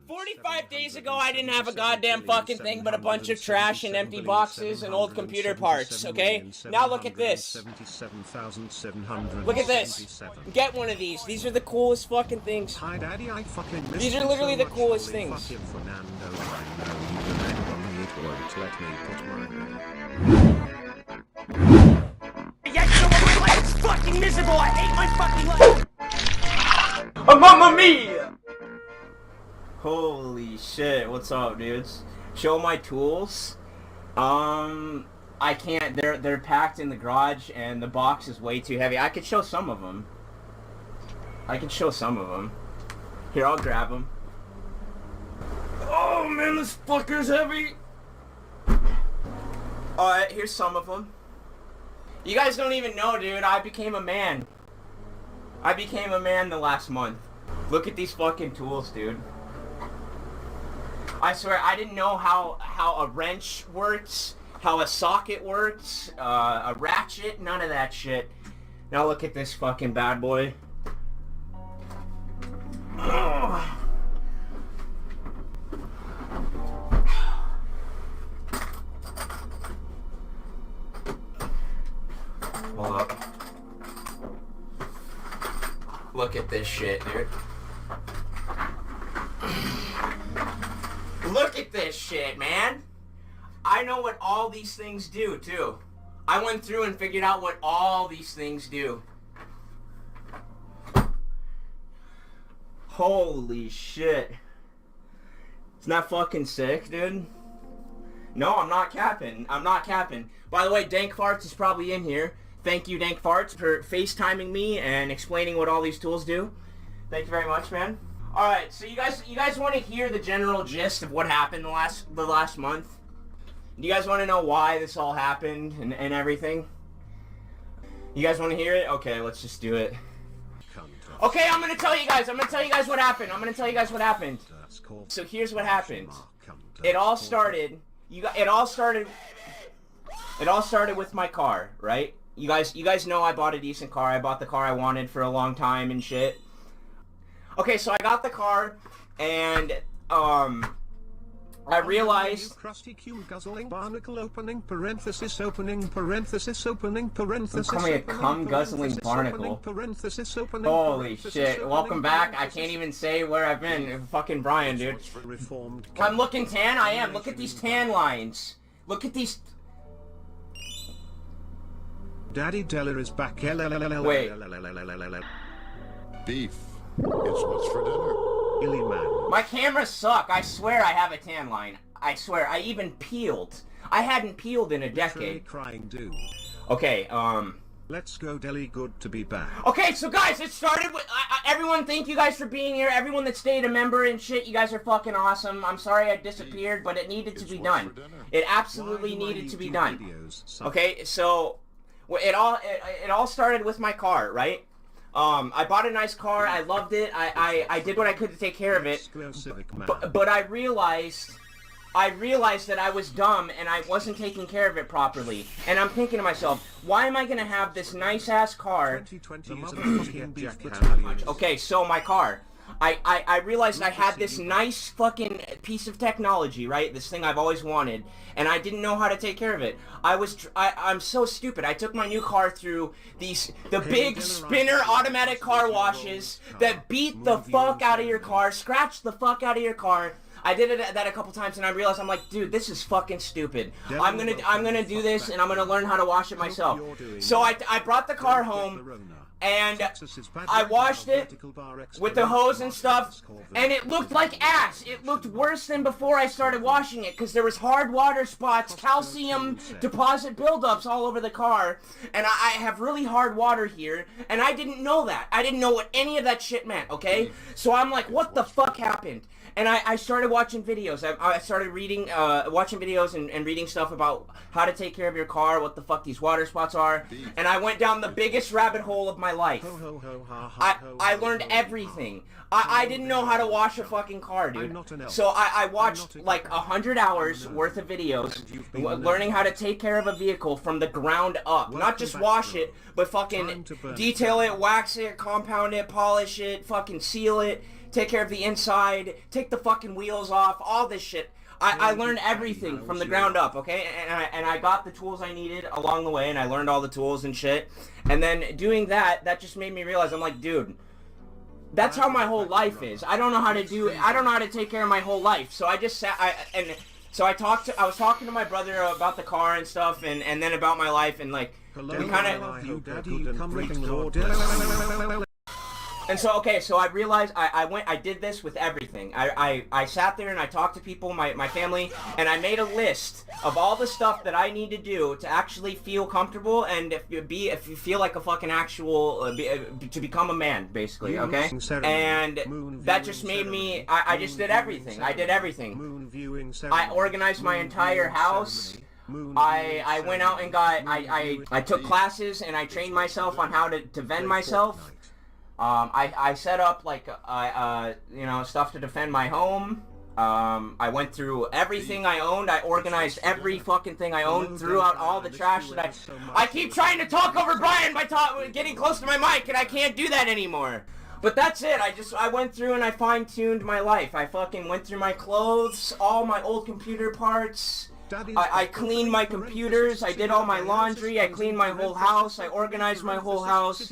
45 days ago, I didn't have a goddamn fucking thing but a bunch of trash and empty boxes and old computer parts, okay? Now look at this. Look at this. Get one of these. These are the coolest fucking things. Hi, Daddy, I fucking miss These are literally the coolest things. Yet someone like it's fucking miserable. I hate my fucking life. Mamma mia! Holy shit, what's up, dudes? Show my tools. I can't, they're packed in the garage and the box is way too heavy. I could show some of them. Here, I'll grab them. Oh man, this fucker's heavy! Alright, here's some of them. You guys don't even know, dude, I became a man. I became a man the last month. Look at these fucking tools, dude. I swear, I didn't know how a wrench works, how a socket works, a ratchet, none of that shit. Now look at this fucking bad boy. Ugh. Hold up. Look at this shit, dude. Look at this shit, man. I know what all these things do, too. I went through and figured out what all these things do. Holy shit. Isn't that fucking sick, dude? No, I'm not capping. I'm not capping. By the way, Dank Farts is probably in here. Thank you, Dank Farts, for FaceTiming me and explaining what all these tools do. Thank you very much, man. Alright, so you guys want to hear the general gist of what happened the last month? Do you guys want to know why this all happened and everything? You guys want to hear it? Okay, let's just do it. Okay, I'm gonna tell you guys what happened. So here's what happened. It all started with my car, right? You guys know I bought a decent car. I bought the car I wanted for a long time and shit. Okay, so I got the car, and, I realized... Crusty Q guzzling barnacle opening parenthesis opening parenthesis opening parenthesis. Call me a cum guzzling barnacle. Holy shit, welcome back. I can't even say where I've been. Fucking Brian, dude. I'm looking tan, I am. Look at these tan lines. Look at these... Daddy Dellor is back. Wait. Beef. It's what's for dinner. Illy man. My cameras suck. I swear I have a tan line. I swear. I even peeled. I hadn't peeled in a decade. Crying dude. Okay, Let's go, Deli. Good to be back. Okay, so guys, it started with... everyone, thank you guys for being here. Everyone that stayed a member and shit, you guys are fucking awesome. I'm sorry I disappeared, but it needed to be done. It absolutely needed to be done. Okay, so... It all started with my car, right? I bought a nice car, I loved it, I did what I could to take care of it, but I realized that I was dumb and I wasn't taking care of it properly, and I'm thinking to myself, why am I gonna have this nice-ass car? Okay, so my car. I realized I had this nice fucking piece of technology, right? This thing I've always wanted, and I didn't know how to take care of it. I'm so stupid. I took my new car through the big spinner automatic car washes that beat the fuck out of your car, scratch the fuck out of your car. I did that a couple times, and I realized, I'm like, dude, this is fucking stupid. I'm gonna do this, and I'm gonna learn how to wash it myself. So I brought the car home, and I washed it with the hose and stuff, and it looked like ass. It looked worse than before I started washing it, because there was hard water spots, calcium deposit buildups all over the car, and I have really hard water here, and I didn't know that. I didn't know what any of that shit meant, okay? So I'm like, what the fuck happened? And I started watching videos. I started reading, watching videos and reading stuff about how to take care of your car, what the fuck these water spots are. And I went down the biggest rabbit hole of my life. I learned everything. I didn't know how to wash a fucking car, dude. So I watched like 100 hours worth of videos learning how to take care of a vehicle from the ground up. Not just wash it, but fucking detail it, wax it, compound it, polish it, fucking seal it, take care of the inside, take the fucking wheels off, all this shit. I learned everything from the ground up, okay? And I got the tools I needed along the way, and I learned all the tools and shit. And then doing that just made me realize, I'm like, dude, that's how my whole life is. I don't know how to take care of my whole life. So I just sat, I was talking to my brother about the car and stuff, and then about my life, and like, we kind of... And so, okay, so I realized I did this with everything. I sat there and I talked to people, my family, and I made a list of all the stuff that I need to do to actually feel comfortable and if you feel like a fucking actual, to become a man, basically, okay? And that just made me, I just did everything. I did everything. I organized my entire house. I went out and I took classes and I trained myself on how to vend myself. I set up like you know, stuff to defend my home. I went through everything I owned. I organized every fucking thing I owned, threw out all the trash that I keep trying to talk over Brian by getting close to my mic, and I can't do that anymore. But that's it. I went through and I fine-tuned my life. I fucking went through my clothes, all my old computer parts. I cleaned my computers, I did all my laundry, I cleaned my whole house, I organized my whole house.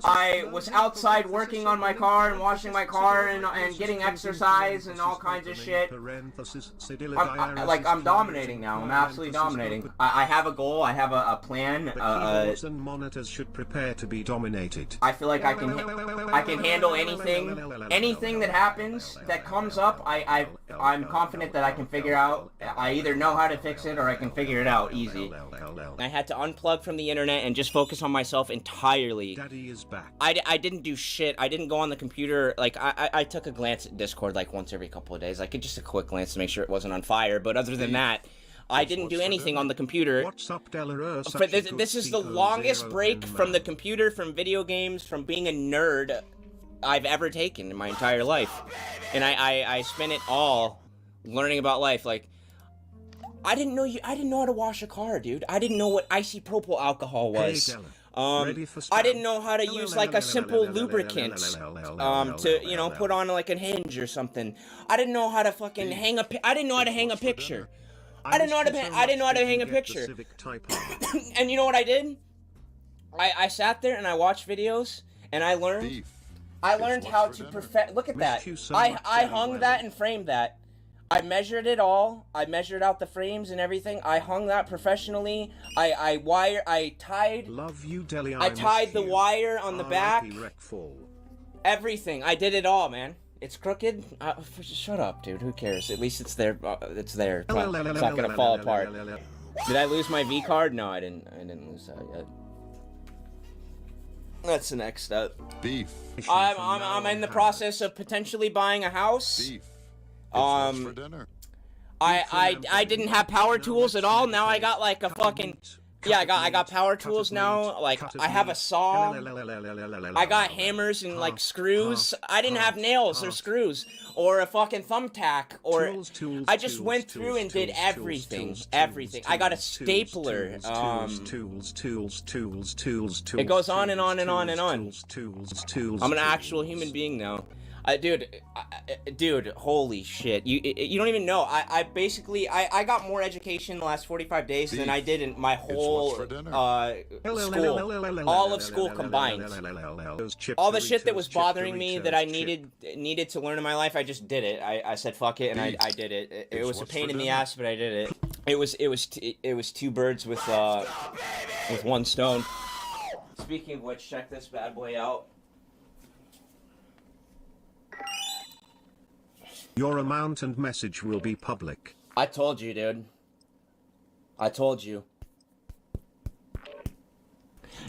I was outside working on my car and washing my car and getting exercise and all kinds of shit. I'm dominating now. I'm absolutely dominating. I have a goal, I have a plan. Monitors should prepare to be dominated. I feel like I can handle anything. Anything that happens, that comes up, I'm confident that I can figure out. I either know how to fix it or I can figure it out easy. I had to unplug from the internet and just focus on myself entirely. Daddy is back. I didn't do shit. I didn't go on the computer. Like, I took a glance at Discord like once every couple of days. Like, just a quick glance to make sure it wasn't on fire. But other than that, I didn't do anything on the computer. What's up, Dellor? This is the longest break from the computer, from video games, from being a nerd I've ever taken in my entire life. And I spent it all learning about life. Like, I didn't know how to wash a car, dude. I didn't know what isopropyl alcohol was. I didn't know how to use like a simple lubricant to, you know, put on like a hinge or something. I didn't know how to fucking I didn't know how to hang a picture. I didn't know how to hang a picture. And you know what I did? I sat there and I watched videos and I learned how to perfect. Look at that. I hung that and framed that. I measured it all. I measured out the frames and everything. I hung that professionally. I tied the wire on the back. Everything. I did it all, man. It's crooked. Shut up, dude. Who cares? At least it's there. It's there. It's not gonna fall apart. Did I lose my V card? No, I didn't lose that yet. That's the next step. Beef. I'm in the process of potentially buying a house. Beef. For dinner. I didn't have power tools at all. Now I got like a fucking, yeah, I got power tools now. Like, I have a saw. I got hammers and like screws. I didn't have nails or screws or a fucking thumbtack or I just went through and did everything. I got a stapler. It goes on and on and on and on. I'm an actual human being now. Dude, holy shit. You don't even know. I basically got more education in the last 45 days than I did in my whole school. All of school combined. All the shit that was bothering me that I needed to learn in my life, I just did it. I said fuck it and I did it. It was a pain in the ass, but I did it. It was two birds with one stone. Speaking of which, check this bad boy out. Your amount and message will be public. I told you, dude. I told you.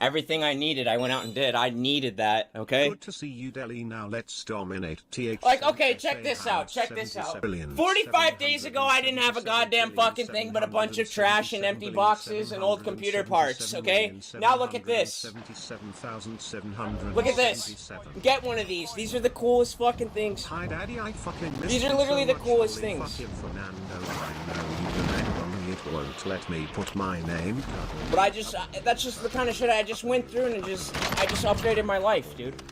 Everything I needed, I went out and did. I needed that, okay? Good to see you, Deli. Now let's dominate. Like, okay, check this out. Check this out. 45 days ago, I didn't have a goddamn fucking thing but a bunch of trash and empty boxes and old computer parts, okay? Now look at this. Look at this. Get one of these. These are the coolest fucking things. These are literally the coolest things. it won't let me put my name. But that's just the kind of shit I just went through and I just upgraded my life, dude.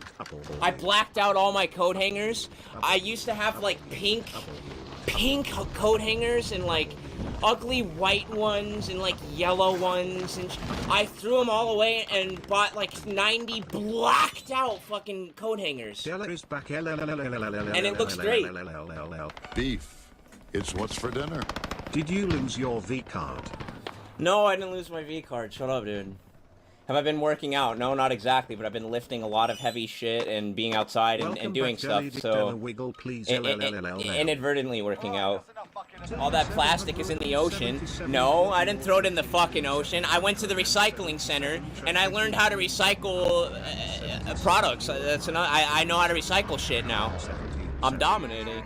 I blacked out all my coat hangers. I used to have like pink coat hangers and like ugly white ones and like yellow ones, and I threw them all away and bought like 90 blacked out fucking coat hangers. Dellor is back. And it looks great. Beef. It's what's for dinner. Did you lose your V card? No, I didn't lose my V card. Shut up, dude. Have I been working out? No, not exactly, but I've been lifting a lot of heavy shit and being outside and doing stuff, so wiggle, please. inadvertently working out. All that plastic is in the ocean. No, I didn't throw it in the fucking ocean. I went to the recycling center and I learned how to recycle products. I know how to recycle shit now. I'm dominating.